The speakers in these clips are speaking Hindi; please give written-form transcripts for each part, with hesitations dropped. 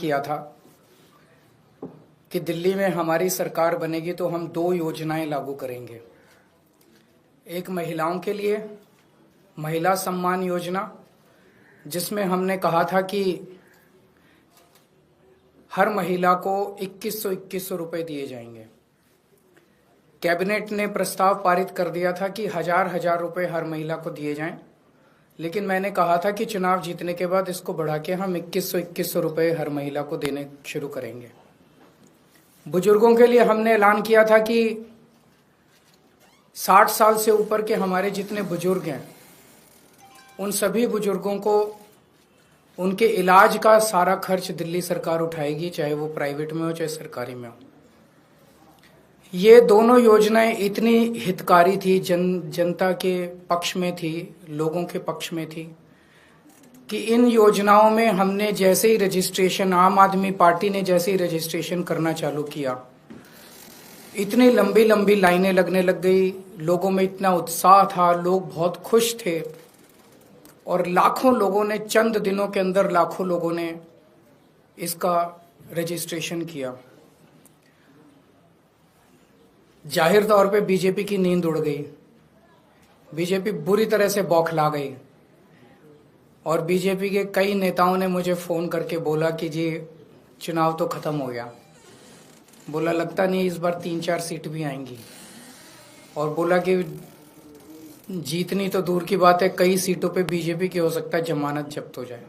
किया था कि दिल्ली में हमारी सरकार बनेगी तो हम 2 योजनाएं लागू करेंगे। एक महिलाओं के लिए महिला सम्मान योजना, जिसमें हमने कहा था कि हर महिला को 2100 रुपए दिए जाएंगे। कैबिनेट ने प्रस्ताव पारित कर दिया था कि हजार रुपए हर महिला को दिए जाएं, लेकिन मैंने कहा था कि चुनाव जीतने के बाद इसको बढ़ा के हम 2100 रुपए हर महिला को देने शुरू करेंगे। बुजुर्गों के लिए हमने ऐलान किया था कि 60 साल से ऊपर के हमारे जितने बुजुर्ग हैं, उन सभी बुजुर्गों को उनके इलाज का सारा खर्च दिल्ली सरकार उठाएगी, चाहे वो प्राइवेट में हो चाहे सरकारी में हो। ये दोनों योजनाएं इतनी हितकारी थी, जनता के पक्ष में थी, लोगों के पक्ष में थी कि इन योजनाओं में हमने जैसे ही रजिस्ट्रेशन, आम आदमी पार्टी ने जैसे ही रजिस्ट्रेशन करना चालू किया, इतनी लंबी लंबी लाइनें लगने लग गई। लोगों में इतना उत्साह था, लोग बहुत खुश थे और लाखों लोगों ने, चंद दिनों के अंदर लाखों लोगों ने इसका रजिस्ट्रेशन किया। जाहिर तौर पे बीजेपी की नींद उड़ गई, बीजेपी बुरी तरह से बौखला गई और बीजेपी के कई नेताओं ने मुझे फोन करके बोला कि जी चुनाव तो खत्म हो गया। बोला लगता नहीं इस बार 3-4 सीट भी आएंगी, और बोला कि जीतनी तो दूर की बात है, कई सीटों पे बीजेपी की हो सकता है जमानत जब्त हो जाए।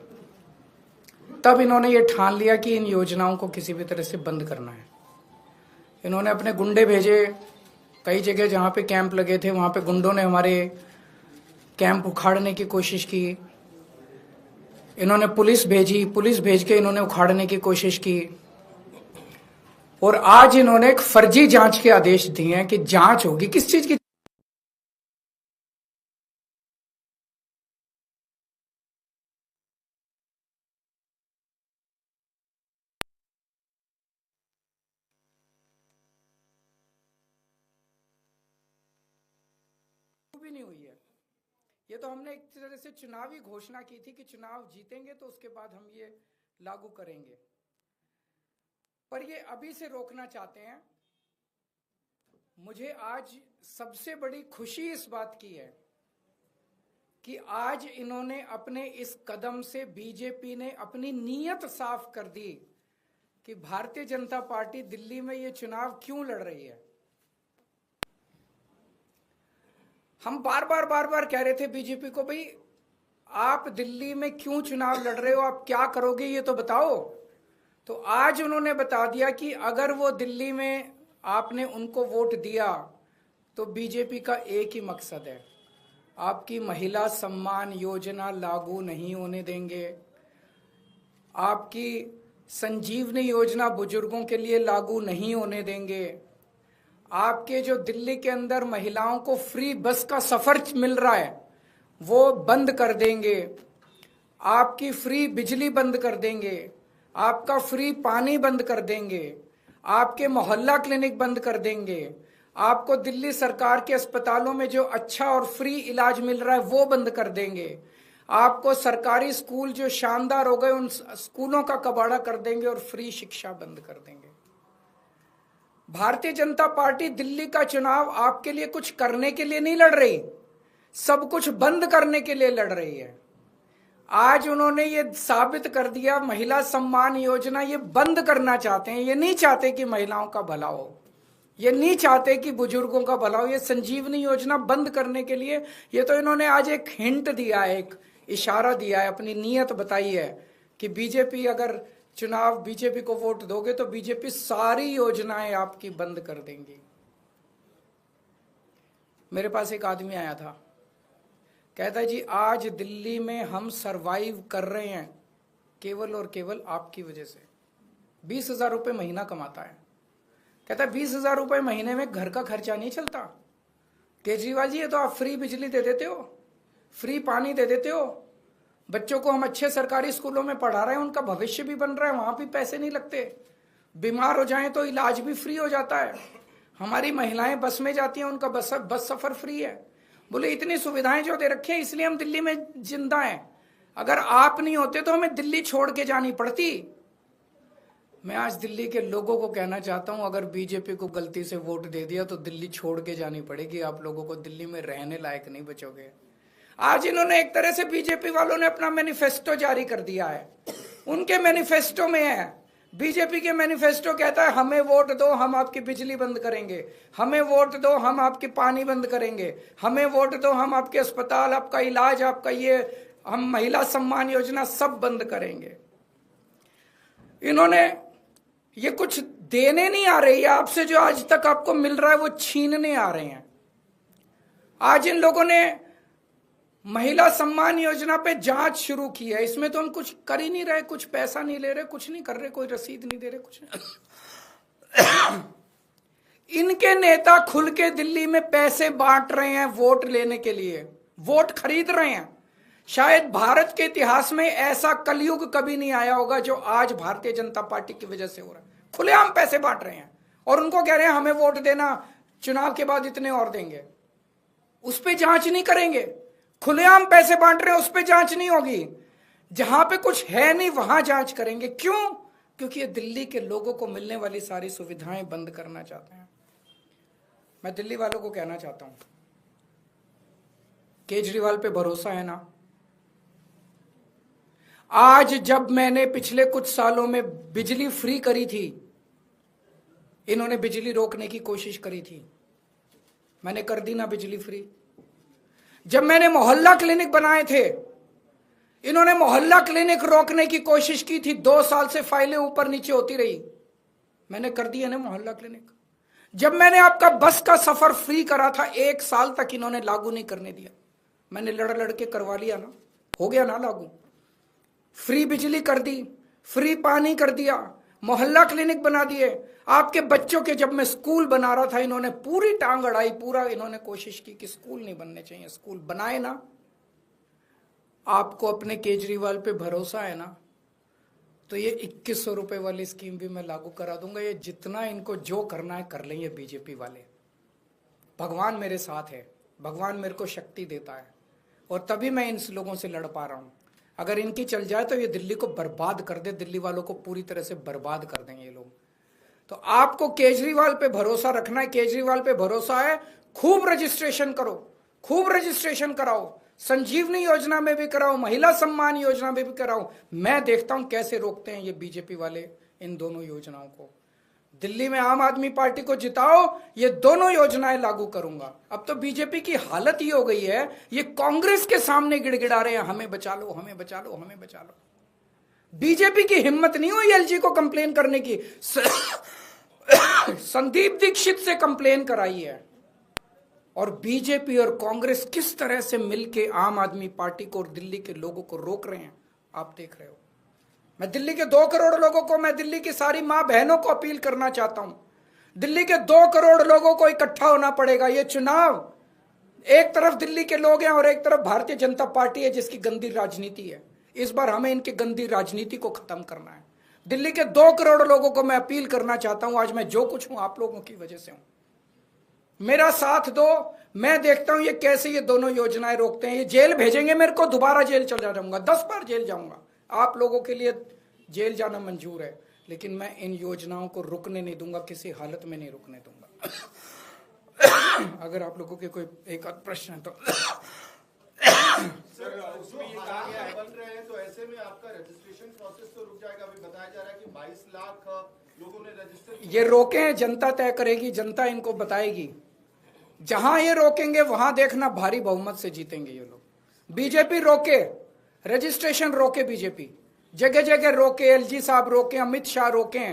तब इन्होंने ये ठान लिया कि इन योजनाओं को किसी भी तरह से बंद करना है। इन्होंने अपने गुंडे भेजे, कई जगह जहां पे कैंप लगे थे वहां पे गुंडों ने हमारे कैंप उखाड़ने की कोशिश की। इन्होंने पुलिस भेजी, पुलिस भेज के इन्होंने उखाड़ने की कोशिश की। और आज इन्होंने एक फर्जी जांच के आदेश दिए हैं कि जांच होगी। किस चीज की? भी नहीं हुई है। ये तो हमने एक तरह से चुनावी घोषणा की थी कि चुनाव जीतेंगे तो उसके बाद हम ये लागू करेंगे, पर ये अभी से रोकना चाहते हैं। मुझे आज सबसे बड़ी खुशी इस बात की है कि आज इन्होंने अपने इस कदम से, बीजेपी ने अपनी नीयत साफ कर दी कि भारतीय जनता पार्टी दिल्ली में ये चुनाव क्यों लड़ रही है। हम बार बार कह रहे थे बीजेपी को, भाई आप दिल्ली में क्यों चुनाव लड़ रहे हो, आप क्या करोगे ये तो बताओ। तो आज उन्होंने बता दिया कि अगर वो दिल्ली में आपने उनको वोट दिया तो बीजेपी का एक ही मकसद है, आपकी महिला सम्मान योजना लागू नहीं होने देंगे, आपकी संजीवनी योजना बुजुर्गों के लिए लागू नहीं होने देंगे, आपके जो दिल्ली के अंदर महिलाओं को फ्री बस का सफर मिल रहा है वो बंद कर देंगे, आपकी फ्री बिजली बंद कर देंगे, आपका फ्री पानी बंद कर देंगे, आपके मोहल्ला क्लिनिक बंद कर देंगे, आपको दिल्ली सरकार के अस्पतालों में जो अच्छा और फ्री इलाज मिल रहा है वो बंद कर देंगे, आपको सरकारी स्कूल जो शानदार हो गए उन स्कूलों का कबाड़ा कर देंगे और फ्री शिक्षा बंद कर देंगे। भारतीय जनता पार्टी दिल्ली का चुनाव आपके लिए कुछ करने के लिए नहीं लड़ रही, सब कुछ बंद करने के लिए लड़ रही है। आज उन्होंने ये साबित कर दिया, महिला सम्मान योजना ये बंद करना चाहते हैं। ये नहीं चाहते कि महिलाओं का भला हो, ये नहीं चाहते कि बुजुर्गों का भला हो। ये संजीवनी योजना बंद करने के लिए ये तो इन्होंने आज एक हिंट दिया है, एक इशारा दिया है, अपनी नीयत बताई है कि बीजेपी, अगर चुनाव बीजेपी को वोट दोगे तो बीजेपी सारी योजनाएं आपकी बंद कर देंगी। मेरे पास एक आदमी आया था, कहता है जी आज दिल्ली में हम सरवाइव कर रहे हैं केवल और केवल आपकी वजह से। 20,000 रुपये महीना कमाता है, कहता है 20,000 रुपये महीने में घर का खर्चा नहीं चलता। केजरीवाल जी ये तो आप फ्री बिजली दे देते हो, फ्री पानी दे देते हो, बच्चों को हम अच्छे सरकारी स्कूलों में पढ़ा रहे हैं, उनका भविष्य भी बन रहा है, वहां भी पैसे नहीं लगते, बीमार हो जाएं तो इलाज भी फ्री हो जाता है, हमारी महिलाएं बस में जाती हैं उनका बस सफर फ्री है। बोले इतनी सुविधाएं जो दे रखी है इसलिए हम दिल्ली में जिंदा हैं, अगर आप नहीं होते तो हमें दिल्ली छोड़ के जानी पड़ती। मैं आज दिल्ली के लोगों को कहना चाहता हूं, अगर बीजेपी को गलती से वोट दे दिया तो दिल्ली छोड़ के जानी पड़ेगी। आप लोगों को दिल्ली में रहने लायक नहीं बचोगे। आज इन्होंने एक तरह से बीजेपी वालों ने अपना मैनिफेस्टो जारी कर दिया है। उनके मैनिफेस्टो में है, बीजेपी के मैनिफेस्टो कहता है हमें वोट दो हम आपकी बिजली बंद करेंगे, हमें वोट दो हम आपकी पानी बंद करेंगे, हमें वोट दो हम आपके अस्पताल, आपका इलाज, आपका ये, हम महिला सम्मान योजना सब बंद करेंगे। इन्होंने ये कुछ देने नहीं आ रही है आपसे, जो आज तक आपको मिल रहा है वो छीनने आ रहे हैं। आज इन लोगों ने महिला सम्मान योजना पे जांच शुरू की है। इसमें तो हम कुछ कर ही नहीं रहे, कुछ पैसा नहीं ले रहे, कुछ नहीं कर रहे, कोई रसीद नहीं दे रहे, कुछ नहीं। इनके नेता खुल के दिल्ली में पैसे बांट रहे हैं वोट लेने के लिए, वोट खरीद रहे हैं। शायद भारत के इतिहास में ऐसा कलयुग कभी नहीं आया होगा जो आज भारतीय जनता पार्टी की वजह से हो रहा है। खुलेआम पैसे बांट रहे हैं और उनको कह रहे हैं हमें वोट देना, चुनाव के बाद इतने और देंगे। उस पर जांच नहीं करेंगे। खुलेआम पैसे बांट रहे हैं, उस पर जांच नहीं होगी। जहां पे कुछ है नहीं वहां जांच करेंगे। क्यों? क्योंकि ये दिल्ली के लोगों को मिलने वाली सारी सुविधाएं बंद करना चाहते हैं। मैं दिल्ली वालों को कहना चाहता हूं, केजरीवाल पे भरोसा है ना? आज जब मैंने पिछले कुछ सालों में बिजली फ्री करी थी, इन्होंने बिजली रोकने की कोशिश करी थी, मैंने कर दी ना बिजली फ्री। जब मैंने मोहल्ला क्लिनिक बनाए थे, इन्होंने मोहल्ला क्लिनिक रोकने की कोशिश की थी। 2 साल से फाइलें ऊपर नीचे होती रही, मैंने कर दिया ना मोहल्ला क्लिनिक। जब मैंने आपका बस का सफर फ्री करा था, 1 साल तक इन्होंने लागू नहीं करने दिया, मैंने लड़ के करवा लिया ना, हो गया ना लागू। फ्री बिजली कर दी, फ्री पानी कर दिया, मोहल्ला क्लिनिक बना दिए। आपके बच्चों के जब मैं स्कूल बना रहा था, इन्होंने पूरी टांग अड़ाई, पूरा इन्होंने कोशिश की कि स्कूल नहीं बनने चाहिए, स्कूल बनाए ना। आपको अपने केजरीवाल पे भरोसा है ना, तो ये 2100 रुपए वाली स्कीम भी मैं लागू करा दूंगा। ये जितना इनको जो करना है कर लेंगे बीजेपी वाले। भगवान मेरे साथ है, भगवान मेरे को शक्ति देता है और तभी मैं इन लोगों से लड़ पा रहा हूं। अगर इनकी चल जाए तो ये दिल्ली को बर्बाद कर दे, दिल्ली वालों को पूरी तरह से बर्बाद कर देंगे ये लोग। तो आपको केजरीवाल पे भरोसा रखना है, केजरीवाल पे भरोसा है, खूब रजिस्ट्रेशन करो, खूब रजिस्ट्रेशन कराओ, संजीवनी योजना में भी कराओ, महिला सम्मान योजना में भी कराओ। मैं देखता हूं कैसे रोकते हैं ये बीजेपी वाले इन दोनों योजनाओं को। दिल्ली में आम आदमी पार्टी को जिताओ, ये दोनों योजनाएं लागू करूंगा। अब तो बीजेपी की हालत ये हो गई है, ये कांग्रेस के सामने गिड़गिड़ा रहे हैं, हमें बचा लो, हमें बचा लो, हमें बचा लो। बीजेपी की हिम्मत नहीं हुई एलजी को कंप्लेन करने की। संदीप दीक्षित से कंप्लेन कराई है। और बीजेपी और कांग्रेस किस तरह से मिलके आम आदमी पार्टी को और दिल्ली के लोगों को रोक रहे हैं, आप देख रहे हो। मैं दिल्ली के 2 करोड़ लोगों को, मैं दिल्ली की सारी मां बहनों को अपील करना चाहता हूं, दिल्ली के 2 करोड़ लोगों को इकट्ठा होना पड़ेगा। ये चुनाव, एक तरफ दिल्ली के लोग हैं और एक तरफ भारतीय जनता पार्टी है जिसकी गंदी राजनीति है। इस बार हमें इनकी गंदी राजनीति को खत्म करना है। दिल्ली के 2 करोड़ लोगों को मैं अपील करना चाहता हूं, आज मैं जो कुछ हूं आप लोगों की वजह से हूं। मेरा साथ दो, मैं देखता हूं ये कैसे ये दोनों योजनाएं रोकते हैं। ये जेल भेजेंगे मेरे को, दोबारा जेल चला जाऊंगा, 10 बार जेल जाऊंगा। आप लोगों के लिए जेल जाना मंजूर है, लेकिन मैं इन योजनाओं को रुकने नहीं दूंगा, किसी हालत में नहीं रुकने दूंगा। अगर आप लोगों के कोई एक आध प्रश्न है तो सर, उसमें ये कहा गया है बन रहे हैं तो ऐसे में आपका रजिस्ट्रेशन प्रोसेस तो रुक जाएगा। अभी बताया जा रहा है कि 22 लाख लोगों ने रजिस्टर। ये रोके हैं, जनता तय करेगी, जनता इनको बताएगी। जहां ये रोकेंगे वहां देखना भारी बहुमत से जीतेंगे ये लोग। बीजेपी रोके, रजिस्ट्रेशन रोके, बीजेपी जगह जगह रोके, एलजी साहब रोके, अमित शाह रोके,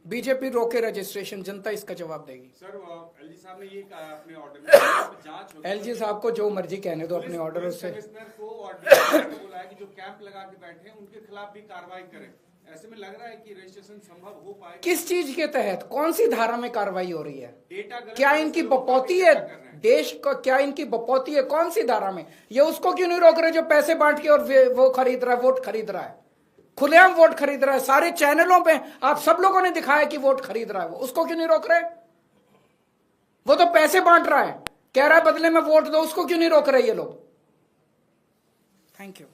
बीजेपी रोके रजिस्ट्रेशन, जनता इसका जवाब देगी। सर, एलजी साहब ने ये कहा अपने ऑर्डर में जांच होगी। एलजी साहब को जो मर्जी कहने दो अपने ऑर्डर से। कमिश्नर को और डीएसपी को बोला है कि जो कैंप लगा के बैठे हैं उनके खिलाफ भी कार्रवाई करें। ऐसे में लग रहा है कि रजिस्ट्रेशन संभव हो पाएगा। किस चीज के तहत, कौन सी धारा में कार्रवाई हो रही है? डेटा क्या इनकी बपौती है देश को? क्या इनकी बपौती है? कौन सी धारा में? ये उसको क्यों नहीं रोक रहे जो पैसे बांट के और वो खरीद रहा है, वोट खरीद रहा है, खुलेआम वोट खरीद रहा है। सारे चैनलों पे आप सब लोगों ने दिखाया कि वोट खरीद रहा है, वो उसको क्यों नहीं रोक रहे? वो तो पैसे बांट रहा है, कह रहा है बदले में वोट दो, उसको क्यों नहीं रोक रहे ये लोग? Thank you.